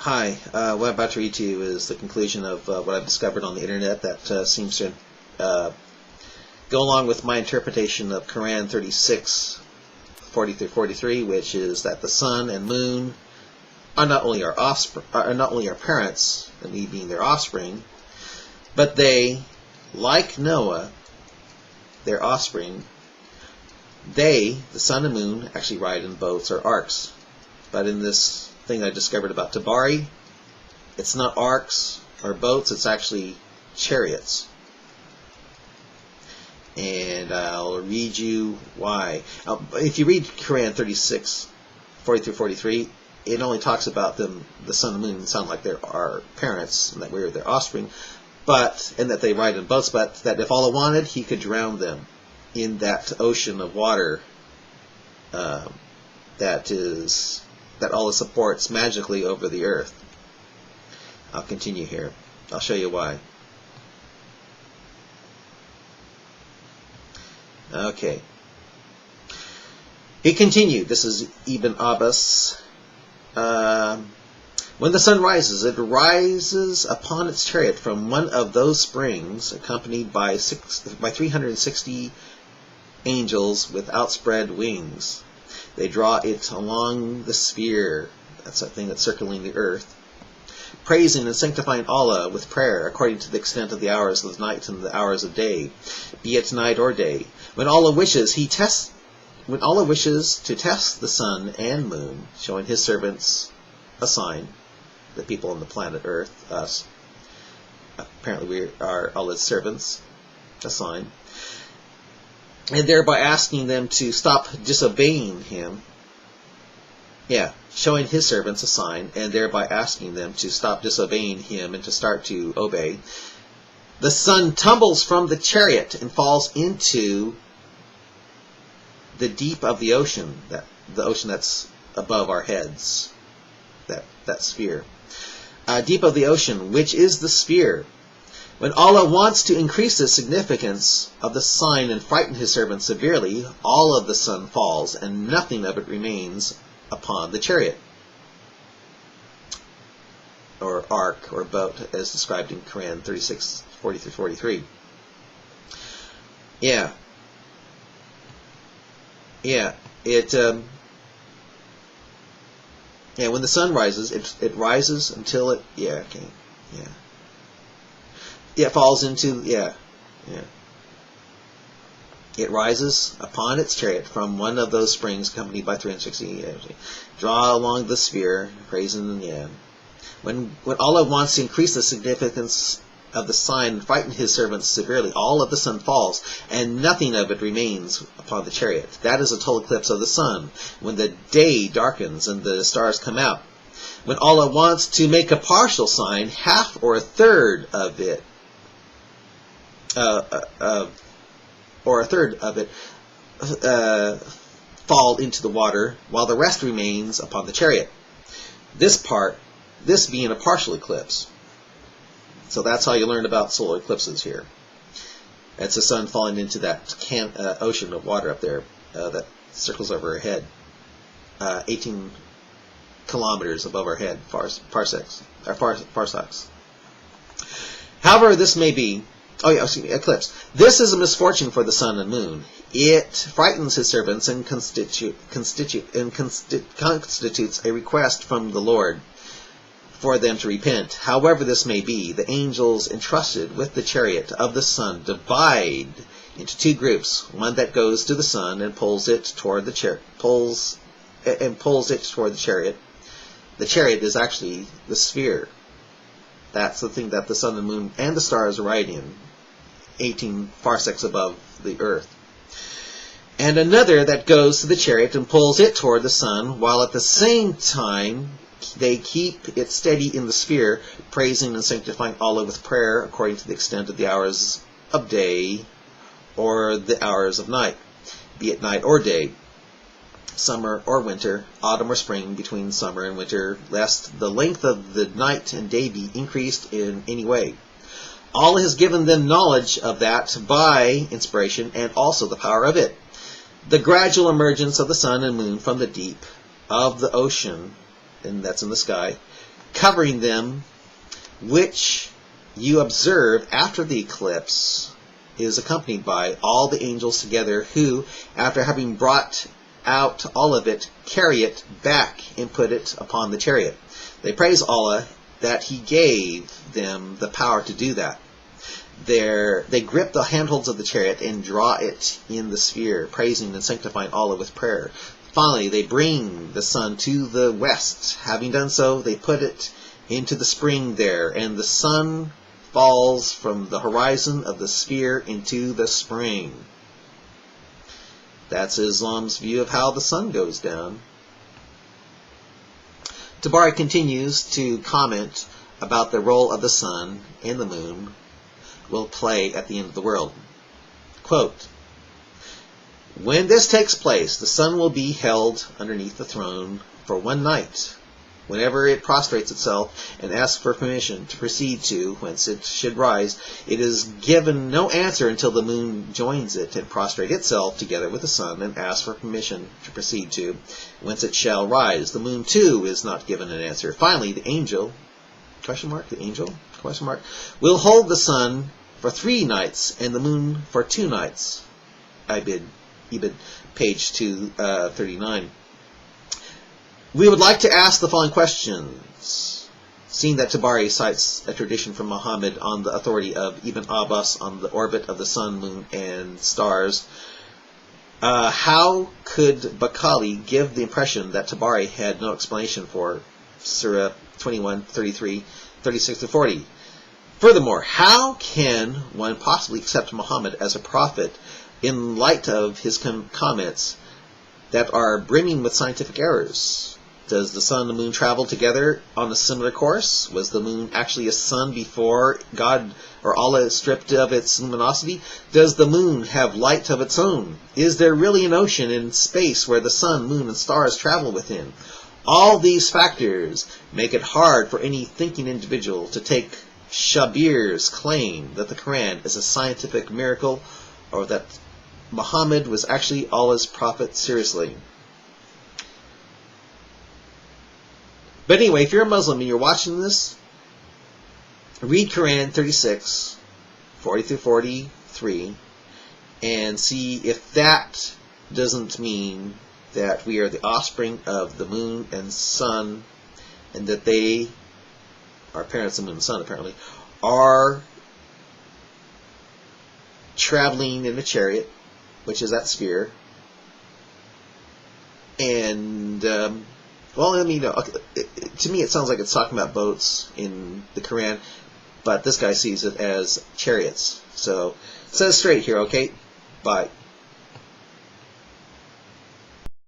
Hi, what I'm about to read to you is the conclusion of what I've discovered on the internet that seems to go along with my interpretation of Quran 36:40 through 43, which is that the sun and moon are not only our offspring, are not only our parents, and we being their offspring, but they, like Noah, their offspring, they, the sun and moon, actually ride in boats or arks. But in this thing I discovered about Tabari, it's not arks or boats, it's actually chariots. And I'll read you why. If you read Quran 36:40 through 43, it only talks about them, the sun and moon sound like they're our parents, and that we're their offspring, and that they ride in boats, but that if Allah wanted, He could drown them in that ocean of water that Allah supports magically over the earth. I'll continue here. I'll show you why. Okay. He continued. This is Ibn Abbas. When the sun rises, it rises upon its chariot from one of those springs, accompanied by 360 angels with outspread wings. They draw it along the sphere, that's that thing that's circling the earth, praising and sanctifying Allah with prayer according to the extent of the hours of the night and the hours of day, be it night or day. When Allah wishes, to test the sun and moon, showing His servants a sign, the people on the planet Earth, us. Apparently we are Allah's servants, a sign. And thereby asking them to stop disobeying Him. Yeah, showing His servants a sign, and thereby asking them to stop disobeying Him and to start to obey. The sun tumbles from the chariot and falls into the deep of the ocean, the ocean that's above our heads, that sphere. Deep of the ocean, which is the sphere. When Allah wants to increase the significance of the sign and frighten His servants severely, all of the sun falls, and nothing of it remains upon the chariot, or ark, or boat, as described in Quran 36:40 through 43. Yeah. When the sun rises, it rises until it, it falls into, It rises upon its chariot from one of those springs, accompanied by 360, draw along the sphere, praising, When Allah wants to increase the significance of the sign and frighten His servants severely, all of the sun falls, and nothing of it remains upon the chariot. That is a total eclipse of the sun, when the day darkens and the stars come out. When Allah wants to make a partial sign, half or a third of it, fall into the water, while the rest remains upon the chariot. This being a partial eclipse. So that's how you learn about solar eclipses here. It's the sun falling into that ocean of water up there that circles over our head, 18 kilometers above our head, parsecs. However this may be, eclipse. This is a misfortune for the sun and moon. It frightens His servants and constitutes a request from the Lord for them to repent. However this may be, the angels entrusted with the chariot of the sun divide into two groups, one that goes to the sun and pulls it toward the chariot. The chariot is actually the sphere. That's the thing that the sun and moon and the stars ride in, 18 parsecs above the earth. And another that goes to the chariot and pulls it toward the sun, while at the same time they keep it steady in the sphere, praising and sanctifying Allah with prayer according to the extent of the hours of day or the hours of night, be it night or day, summer or winter, autumn or spring, between summer and winter, lest the length of the night and day be increased in any way. Allah has given them knowledge of that by inspiration and also the power of it. The gradual emergence of the sun and moon from the deep of the ocean, and that's in the sky, covering them, which you observe after the eclipse is accompanied by all the angels together who, after having brought out all of it, carry it back and put it upon the chariot. They praise Allah that He gave them the power to do that. They grip the handholds of the chariot and draw it in the sphere, praising and sanctifying Allah with prayer. Finally, they bring the sun to the west. Having done so, they put it into the spring there, and the sun falls from the horizon of the sphere into the spring. That's Islam's view of how the sun goes down. Tabari continues to comment about the role of the sun and the moon will play at the end of the world. Quote, "When this takes place, the sun will be held underneath the throne for one night. Whenever it prostrates itself and asks for permission to proceed to whence it should rise, it is given no answer until the moon joins it and prostrate itself together with the sun and asks for permission to proceed to whence it shall rise. The moon too is not given an answer. Finally, the angel, will hold the sun for 3 nights and the moon for 2 nights." Ibid, page 239. We would like to ask the following questions. Seeing that Tabari cites a tradition from Muhammad on the authority of Ibn Abbas on the orbit of the sun, moon, and stars, how could Bakali give the impression that Tabari had no explanation for Surah 21, 33, 36 to 40? Furthermore, how can one possibly accept Muhammad as a prophet in light of his comments that are brimming with scientific errors? Does the sun and the moon travel together on a similar course? Was the moon actually a sun before God or Allah stripped of its luminosity? Does the moon have light of its own? Is there really an ocean in space where the sun, moon, and stars travel within? All these factors make it hard for any thinking individual to take Shabir's claim that the Quran is a scientific miracle or that Muhammad was actually Allah's prophet seriously. But anyway, if you're a Muslim and you're watching this, read Quran 36, 40 through 43, and see if that doesn't mean that we are the offspring of the moon and sun, and that they, our parents, the moon and sun apparently, are traveling in a chariot, which is that sphere, and well, I mean, to me it sounds like it's talking about boats in the Quran, but this guy sees it as chariots. So, set it straight here, okay? Bye.